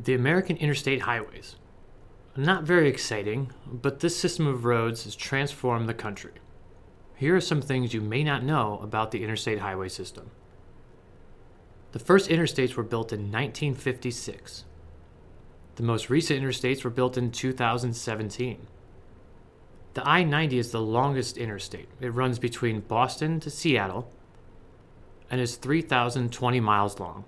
The American interstate highways. Not very exciting, but this system of roads has transformed the country. Here are some things you may not know about the interstate highway system. The first interstates were built in 1956. The most recent interstates were built in 2017. The I-90 is the longest interstate. It runs between Boston to Seattle and is 3,020 miles long.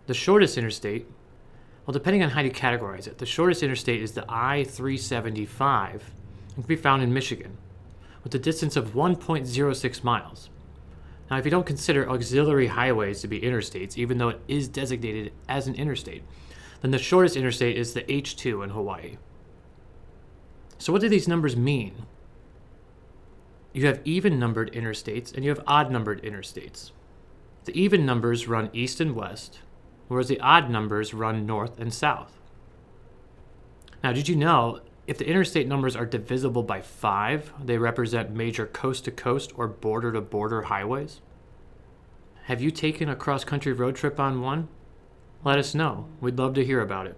The shortest interstate, well, depending on how you categorize it, the shortest interstate is the I-375 and can be found in Michigan with a distance of 1.06 miles. Now, if you don't consider auxiliary highways to be interstates, even though it is designated as an interstate, then the shortest interstate is the H2 in Hawaii. So what do these numbers mean? You have even-numbered interstates and you have odd-numbered interstates. The even numbers run east and west, whereas the odd numbers run north and south. Now, did you know if the interstate numbers are divisible by 5, they represent major coast-to-coast or border-to-border highways? Have you taken a cross-country road trip on one? Let us know. We'd love to hear about it.